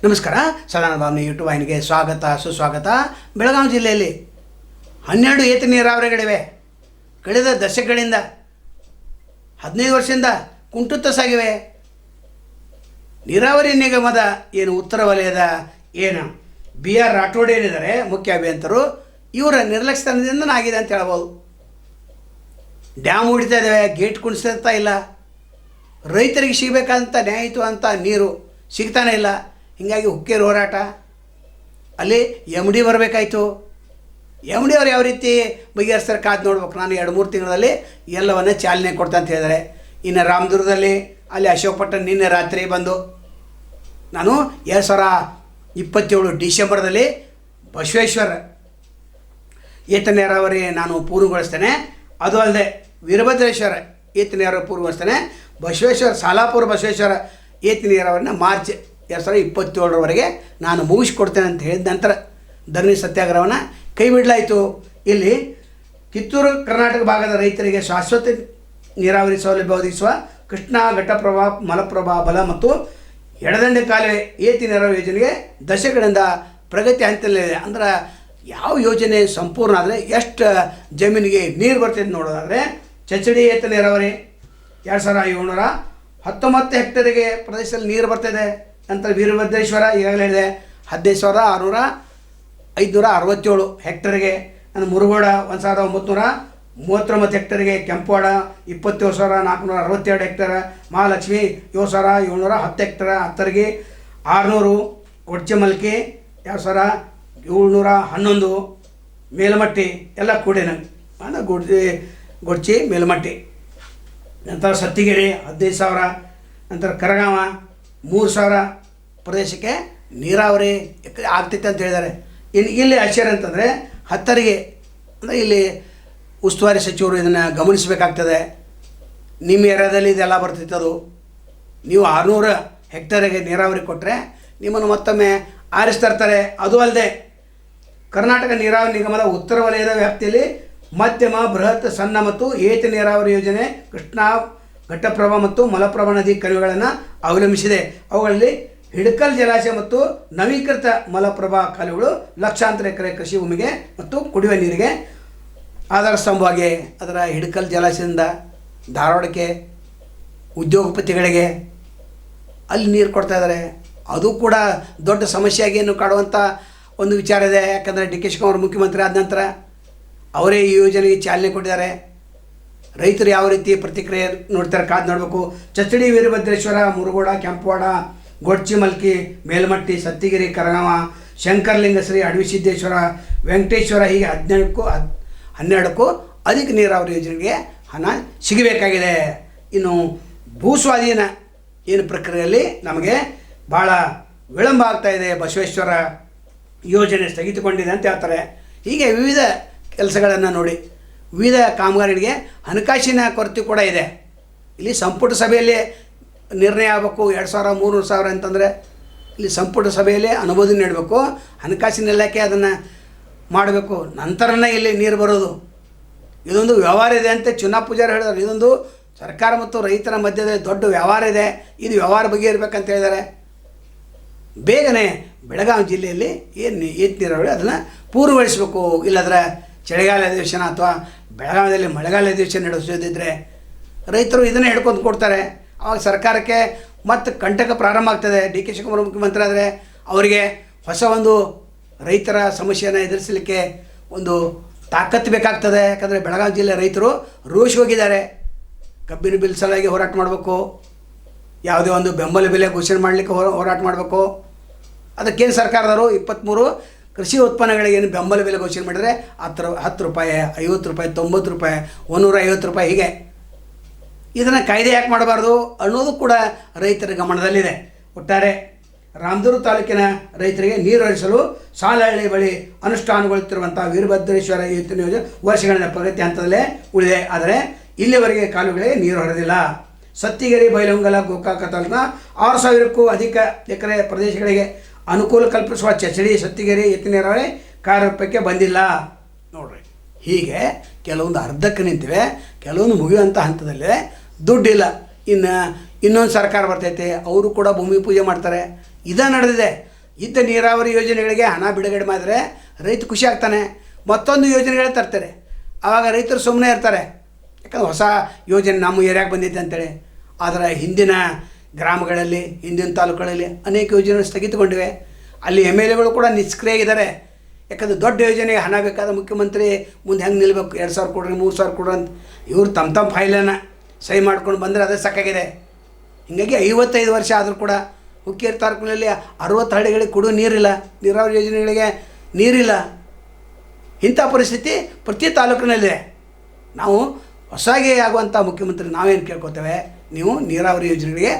ನಮಸ್ಕಾರ. ಸದಾನಂದ ಭಾವನೆ ಯೂಟ್ಯೂಬ್ ವಾಹಿನಿಗೆ ಸ್ವಾಗತ ಸುಸ್ವಾಗತ. ಬೆಳಗಾವಿ ಜಿಲ್ಲೆಯಲ್ಲಿ 12 ಏತ ನೀರಾವರಿಗಳಿವೆ. ಕಳೆದ ದಶಕಗಳಿಂದ 15 ವರ್ಷದಿಂದ ಕುಂಟುತ್ತಾ ಸಾಗಿವೆ. ನೀರಾವರಿ ನಿಗಮದ ಉತ್ತರ ವಲಯದ ಬಿ ಆರ್ ರಾಠೋಡ್ ಏನಿದ್ದಾರೆ ಮುಖ್ಯ ಅಭಿಯಂತರು, ಇವರ ನಿರ್ಲಕ್ಷ್ಯತನದಿಂದ ಆಗಿದೆ ಅಂತ ಹೇಳ್ಬೋದು. ಡ್ಯಾಮ್ ಹೊಡಿತಾ ಇದ್ದಾವೆ, ಗೇಟ್ ಕುಣಿಸ್ತಾ ಇಲ್ಲ, ರೈತರಿಗೆ ಸಿಗಬೇಕಂತ ನ್ಯಾಯಯುತವಂತ ನೀರು ಸಿಗ್ತಾನೆ ಇಲ್ಲ. ಹೀಗಾಗಿ ಹುಕ್ಕೇರಿ ಹೋರಾಟ, ಅಲ್ಲಿ ಎಮ್ ಡಿ ಬರಬೇಕಾಯ್ತು. ಎಮ್ ಡಿ ಅವ್ರು ಯಾವ ರೀತಿ ಬಗೆಹರಿಸ್ತಾರೆ ಕಾದು ನೋಡ್ಬೇಕು. ನಾನು 2-3 ತಿಂಗಳಲ್ಲಿ ಎಲ್ಲವನ್ನೇ ಚಾಲನೆ ಕೊಡ್ತಾ ಅಂತ ಹೇಳಿದ್ದಾರೆ. ಇನ್ನು ರಾಮದುರ್ಗದಲ್ಲಿ ಅಲ್ಲಿ ಅಶೋಕ್ ಪಟ್ಟಣ ನಿನ್ನೆ ರಾತ್ರಿ ಬಂದು, ನಾನು 2027 ಡಿಸೆಂಬರ್ದಲ್ಲಿ ಬಸವೇಶ್ವರ ಏತ ನೀರಾವರಿ ನಾನು ಪೂರ್ಣಗೊಳಿಸ್ತೇನೆ. ಅದು ಅಲ್ಲದೆ ವೀರಭದ್ರೇಶ್ವರ ಏತ ನೀರಾವರಿ ಪೂರ್ಣಗೊಳಿಸ್ತೇನೆ. ಬಸವೇಶ್ವರ ಸಾಲಾಪುರ ಬಸವೇಶ್ವರ ಏತ ನೀರಾವರಿನ ಮಾರ್ಚ್ 2027ರವರೆಗೆ ನಾನು ಮುಗಿಸ್ಕೊಡ್ತೇನೆ ಅಂತ ಹೇಳಿದ ನಂತರ ಧರಣಿ ಸತ್ಯಾಗ್ರಹವನ್ನು ಕೈ ಬಿಡಲಾಯಿತು. ಇಲ್ಲಿ ಕಿತ್ತೂರು ಕರ್ನಾಟಕ ಭಾಗದ ರೈತರಿಗೆ ಶಾಶ್ವತ ನೀರಾವರಿ ಸೌಲಭ್ಯ ಒದಗಿಸುವ ಕೃಷ್ಣಾ ಘಟ್ಟಪ್ರಭಾ ಮಲಪ್ರಭಾ ಬಲ ಮತ್ತು ಎಡದಂಡೆ ಕಾಲುವೆ ಏತ ನೀರಾವರಿ ಯೋಜನೆಗೆ ದಶಕಗಳಿಂದ ಪ್ರಗತಿ ಹಂತದಲ್ಲಿದೆ. ಅಂದ್ರೆ ಯಾವ ಯೋಜನೆ ಸಂಪೂರ್ಣ ಆದರೆ ಎಷ್ಟು ಜಮೀನಿಗೆ ನೀರು ಬರ್ತಿದೆ ನೋಡೋದಾದರೆ, ಚಚಡಿ ಏತ ನೀರಾವರಿ 2719 ಹೆಕ್ಟೇರಿಗೆ ಪ್ರದೇಶದಲ್ಲಿ ನೀರು ಬರ್ತಿದೆ. ನಂತರ ವೀರಭದ್ರೇಶ್ವರ ಈಗಾಗಲೇ ಹೇಳಿದೆ 15,567 ಹೆಕ್ಟೇರಿಗೆ. ಮುರುಗೋಡ 1939 ಹೆಕ್ಟೇರಿಗೆ, ಕೆಂಪುವಾಡ 27,462 ಹೆಕ್ಟೇರ್, ಮಹಾಲಕ್ಷ್ಮಿ 7,710 ಹೆಕ್ಟೇರ್, ಹತ್ತರ್ಗಿ 600, ಗೊಡ್ಚಿಮಲ್ಕಿ 2,711, ಮೇಲ್ಮಟ್ಟಿ ಎಲ್ಲ ಕೂಡಿನ ಗೊಡ್ಚಿ ಮೇಲ್ಮಟ್ಟಿ. ನಂತರ ಸತ್ತಿಗೆರೆ 15,000, ನಂತರ ಕರಗಾವ 3,000 ಪ್ರದೇಶಕ್ಕೆ ನೀರಾವರಿ ಆಗ್ತೈತೆ ಅಂತ ಹೇಳಿದ್ದಾರೆ. ಇಲ್ಲಿ ಆಶ್ಚರ್ಯ ಅಂತಂದರೆ ಹತ್ತರಿಗೆ, ಅಂದರೆ ಇಲ್ಲಿ ಉಸ್ತುವಾರಿ ಸಚಿವರು ಇದನ್ನು ಗಮನಿಸಬೇಕಾಗ್ತದೆ. ನಿಮ್ಮ ಏರಿಯಾದಲ್ಲಿ ಇದೆಲ್ಲ ಬರ್ತಿತ್ತು. ಅದು ನೀವು 600 ಹೆಕ್ಟೇರಿಗೆ ನೀರಾವರಿ ಕೊಟ್ಟರೆ ನಿಮ್ಮನ್ನು ಮತ್ತೊಮ್ಮೆ ಆರಿಸ್ತಾ. ಅದು ಅಲ್ಲದೆ ಕರ್ನಾಟಕ ನೀರಾವರಿ ನಿಗಮದ ಉತ್ತರ ವಲಯದ ವ್ಯಾಪ್ತಿಯಲ್ಲಿ ಮಧ್ಯಮ, ಬೃಹತ್, ಸಣ್ಣ ಮತ್ತು ಏತ ನೀರಾವರಿ ಯೋಜನೆ ಕೃಷ್ಣಾ ಘಟ್ಟಪ್ರಭಾ ಮತ್ತು ಮಲಪ್ರಭಾ ನದಿ ಕಣಿವೆಗಳನ್ನು ಅವಲಂಬಿಸಿದೆ. ಅವುಗಳಲ್ಲಿ ಹಿಡಕಲ್ ಜಲಾಶಯ ಮತ್ತು ನವೀಕೃತ ಮಲಪ್ರಭಾ ಕಾಲುವೆಗಳು ಲಕ್ಷಾಂತರ ಎಕರೆ ಕೃಷಿ ಭೂಮಿಗೆ ಮತ್ತು ಕುಡಿಯುವ ನೀರಿಗೆ ಆಧಾರ ಸ್ತಂಭವಾಗಿ. ಅದರ ಹಿಡಕಲ್ ಜಲಾಶಯದಿಂದ ಧಾರವಾಡಕ್ಕೆ ಉದ್ಯೋಗಪತಿಗಳಿಗೆ ಅಲ್ಲಿ ನೀರು ಕೊಡ್ತಾ ಇದ್ದಾರೆ. ಅದು ಕೂಡ ದೊಡ್ಡ ಸಮಸ್ಯೆಯಾಗಿ ಕಾಡುವಂಥ ಒಂದು ವಿಚಾರ ಇದೆ. ಯಾಕಂದರೆ ಡಿ ಕೆ ಶಿವಕುಮಾರ್ ಮುಖ್ಯಮಂತ್ರಿ ಆದ ನಂತರ ಅವರೇ ಈ ಯೋಜನೆಗೆ ಚಾಲನೆ ಕೊಟ್ಟಿದ್ದಾರೆ. ರೈತರು ಯಾವ ರೀತಿ ಪ್ರತಿಕ್ರಿಯೆ ನೋಡ್ತಾರೆ ಕಾದು ನೋಡಬೇಕು. ಚಚಡಿ, ವೀರಭದ್ರೇಶ್ವರ, ಮುರುಗೋಡ, ಕೆಂಪುವಾಡ, ಗೊಡ್ಚಿಮಲ್ಕಿ, ಮೇಲ್ಮಟ್ಟಿ, ಸತ್ತಿಗಿರಿ, ಕರಗಾವ, ಶಂಕರಲಿಂಗಶ್ರೀ, ಅಡವಿಸಿದ್ದೇಶ್ವರ, ವೆಂಕಟೇಶ್ವರ ಹೀಗೆ 12ಕ್ಕೂ ಅಧಿಕ ನೀರಾವರಿ ಯೋಜನೆಗೆ ಹಣ ಸಿಗಬೇಕಾಗಿದೆ. ಇನ್ನು ಭೂಸ್ವಾಧೀನ ಪ್ರಕ್ರಿಯೆಯಲ್ಲಿ ನಮಗೆ ಭಾಳ ವಿಳಂಬ ಆಗ್ತಾಯಿದೆ. ಬಸವೇಶ್ವರ ಯೋಜನೆ ಸ್ಥಗಿತಗೊಂಡಿದೆ ಅಂತ ಹೇಳ್ತಾರೆ. ಹೀಗೆ ವಿವಿಧ ಕೆಲಸಗಳನ್ನು ನೋಡಿ, ವಿವಿಧ ಕಾಮಗಾರಿಗಳಿಗೆ ಹಣಕಾಸಿನ ಕೊರತೆ ಕೂಡ ಇದೆ. ಇಲ್ಲಿ ಸಂಪುಟ ಸಭೆಯಲ್ಲಿ ನಿರ್ಣಯ ಆಗಬೇಕು. 2,000 3,000 ಅಂತಂದರೆ ಇಲ್ಲಿ ಸಂಪುಟ ಸಭೆಯಲ್ಲಿ ಅನುಮೋದನೆ ನೀಡಬೇಕು. ಹಣಕಾಸಿನ ಇಲಾಖೆ ಅದನ್ನು ಮಾಡಬೇಕು. ನಂತರನೇ ಇಲ್ಲಿ ನೀರು ಬರೋದು. ಇದೊಂದು ವ್ಯವಹಾರ ಇದೆ ಅಂತ ಚುನಾವ್ ಪೂಜಾರಿ ಹೇಳಿದ್ದಾರೆ. ಇದೊಂದು ಸರ್ಕಾರ ಮತ್ತು ರೈತರ ಮಧ್ಯದಲ್ಲಿ ದೊಡ್ಡ ವ್ಯವಹಾರ ಇದೆ. ಇದು ವ್ಯವಹಾರ ಬಗ್ಗೆ ಇರಬೇಕಂತ ಹೇಳಿದ್ದಾರೆ. ಬೇಗನೆ ಬೆಳಗಾವಿ ಜಿಲ್ಲೆಯಲ್ಲಿ ಏತ ನೀರಾವರಿ ಅದನ್ನು ಪೂರ್ಣಗೊಳಿಸಬೇಕು. ಇಲ್ಲದ್ರೆ ಚಳಿಗಾಲ ಅಧಿವೇಶನ ಅಥವಾ ಬೆಳಗಾವಿಯಲ್ಲಿ ಮಳೆಗಾಲ ಅಧಿವೇಶನ ನಡೆಸೋದಿದ್ದರೆ ರೈತರು ಇದನ್ನು ಹಿಡ್ಕೊಂಡು ಕೊಡ್ತಾರೆ. ಆವಾಗ ಸರ್ಕಾರಕ್ಕೆ ಮತ್ತೆ ಕಂಟಕ ಪ್ರಾರಂಭ ಆಗ್ತದೆ. ಡಿ ಕೆ ಶಿವಕುಮಾರ್ ಮುಖ್ಯಮಂತ್ರಿ ಆದರೆ ಅವರಿಗೆ ಹೊಸ ಒಂದು ರೈತರ ಸಮಸ್ಯೆಯನ್ನು ಎದುರಿಸಲಿಕ್ಕೆ ಒಂದು ತಾಕತ್ತು ಬೇಕಾಗ್ತದೆ. ಯಾಕಂದರೆ ಬೆಳಗಾವಿ ಜಿಲ್ಲೆ ರೈತರು ರೋಷ್ ಹೋಗಿದ್ದಾರೆ. ಕಬ್ಬಿನ ಬಿಲ್ ಸಲುವಾಗಿ ಹೋರಾಟ ಮಾಡಬೇಕು, ಯಾವುದೇ ಒಂದು ಬೆಂಬಲ ಬೆಲೆ ಘೋಷಣೆ ಮಾಡಲಿಕ್ಕೆ ಹೋರಾಟ ಮಾಡಬೇಕು. ಅದಕ್ಕೇನು ಸರ್ಕಾರದವರು 23 ಕೃಷಿ ಉತ್ಪನ್ನಗಳಿಗೆ ಏನು ಬೆಂಬಲ ಬೆಲೆ ಘೋಷಣೆ ಮಾಡಿದರೆ 10 ರೂಪಾಯಿ, 50 ರೂಪಾಯಿ, 90 ರೂಪಾಯಿ, 150 ರೂಪಾಯಿ ಹೀಗೆ. ಇದನ್ನು ಕಾಯ್ದೆ ಯಾಕೆ ಮಾಡಬಾರ್ದು ಅನ್ನೋದು ಕೂಡ ರೈತರ ಗಮನದಲ್ಲಿದೆ. ಒಟ್ಟಾರೆ ರಾಮದುರ್ಗ ತಾಲೂಕಿನ ರೈತರಿಗೆ ನೀರು ಹರಿಸಲು ಸಾಲಹಳ್ಳಿ ಬಳಿ ಅನುಷ್ಠಾನಗೊಳ್ಳುತ್ತಿರುವಂಥ ವೀರಭದ್ರೇಶ್ವರ ಯೋಜನೆ ವರ್ಷಗಳಿಂದ ಪ್ರಗತಿ ಹಂತದಲ್ಲೇ ಉಳಿದೆ. ಆದರೆ ಇಲ್ಲಿವರೆಗೆ ಕಾಲುವೆಗಳಿಗೆ ನೀರು ಹರಿದಿಲ್ಲ. ಸತ್ತಿಗೆರೆ, ಬೈಲಹೊಂಗಲ, ಗೋಕಾಕ ತಾಲೂಕಿನ 6,000ಕ್ಕೂ ಅಧಿಕ ಎಕರೆ ಪ್ರದೇಶಗಳಿಗೆ ಅನುಕೂಲ ಕಲ್ಪಿಸುವ ಚಚಡಿ, ಸತ್ತಿಗೆರೆ ಏತ ನೀರಾವರಿ ಕಾರ್ಯರೂಪಕ್ಕೆ ಬಂದಿಲ್ಲ. ನೋಡ್ರಿ, ಹೀಗೆ ಕೆಲವೊಂದು ಅರ್ಧಕ್ಕೆ ನಿಂತಿವೆ, ಕೆಲವೊಂದು ಮುಗಿಯುವಂಥ ಹಂತದಲ್ಲೇ ದುಡ್ಡಿಲ್ಲ. ಇನ್ನೊಂದು ಸರ್ಕಾರ ಬರ್ತೈತೆ, ಅವರು ಕೂಡ ಭೂಮಿ ಪೂಜೆ ಮಾಡ್ತಾರೆ. ಇದೇ ನಡೆದಿದೆ. ಇದ್ದ ನೀರಾವರಿ ಯೋಜನೆಗಳಿಗೆ ಹಣ ಬಿಡುಗಡೆ ಮಾಡಿದ್ರೆ ರೈತ ಖುಷಿ ಆಗ್ತಾನೆ, ಮತ್ತೊಂದು ಯೋಜನೆಗಳೇ ತರ್ತಾರೆ. ಆವಾಗ ರೈತರು ಸುಮ್ಮನೆ ಇರ್ತಾರೆ, ಯಾಕಂದ್ರೆ ಹೊಸ ಯೋಜನೆ ನಮ್ಮ ಏರಿಯಾಗೆ ಬಂದಿದೆ ಅಂತೇಳಿ. ಆದರೆ ಹಿಂದಿನ ಗ್ರಾಮಗಳಲ್ಲಿ, ಹಿಂದಿನ ತಾಲೂಕುಗಳಲ್ಲಿ ಅನೇಕ ಯೋಜನೆಗಳು ಸ್ಥಗಿತಗೊಂಡಿವೆ. ಅಲ್ಲಿ MLAಗಳು ಕೂಡ ನಿಷ್ಕ್ರಿಯಾಗಿದ್ದಾರೆ. ಯಾಕಂದರೆ ದೊಡ್ಡ ಯೋಜನೆಗೆ ಹಣ ಬೇಕಾದ ಮುಖ್ಯಮಂತ್ರಿ ಮುಂದೆ ಹೆಂಗೆ ನಿಲ್ಲಬೇಕು, 2,000 ಕೊಡ್ರಿ 3,000 ಕೊಡ್ರಿ ಅಂತ ಇವ್ರು ತಮ್ಮ ಫೈಲನ್ನು ಸಹಿ ಮಾಡ್ಕೊಂಡು ಬಂದರೆ ಅದೇ ಸಾಕಾಗಿದೆ. ಹೀಗಾಗಿ 55 ವರ್ಷ ಆದರೂ ಕೂಡ ಹುಕ್ಕೇರಿ ತಾಲೂಕಿನಲ್ಲಿ 60 ಹಳ್ಳಿಗಳಿಗೆ ಕುಡಿಯೋ ನೀರಿಲ್ಲ, ನೀರಾವರಿ ಯೋಜನೆಗಳಿಗೆ ನೀರಿಲ್ಲ. ಇಂಥ ಪರಿಸ್ಥಿತಿ ಪ್ರತಿ ತಾಲೂಕಿನಲ್ಲಿದೆ. ನಾವು ಹೊಸಗೆ ಆಗುವಂಥ ಮುಖ್ಯಮಂತ್ರಿ ನಾವೇನು ಕೇಳ್ಕೊತೇವೆ, ನೀವು ನೀರಾವರಿ ಯೋಜನೆಗಳಿಗೆ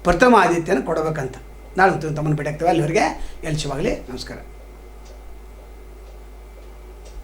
ಪ್ರಥಮ ಆದ್ಯತೆಯನ್ನು ಕೊಡಬೇಕಂತ. ನಾಳೆ ತಮ್ಮನ್ನು ಭೇಟಿ ಆಗ್ತೇವೆ. ಅಲ್ಲಿವರೆಗೆ ಎಲ್ಲಿ ಶಿವಾಗಲಿ, ನಮಸ್ಕಾರ.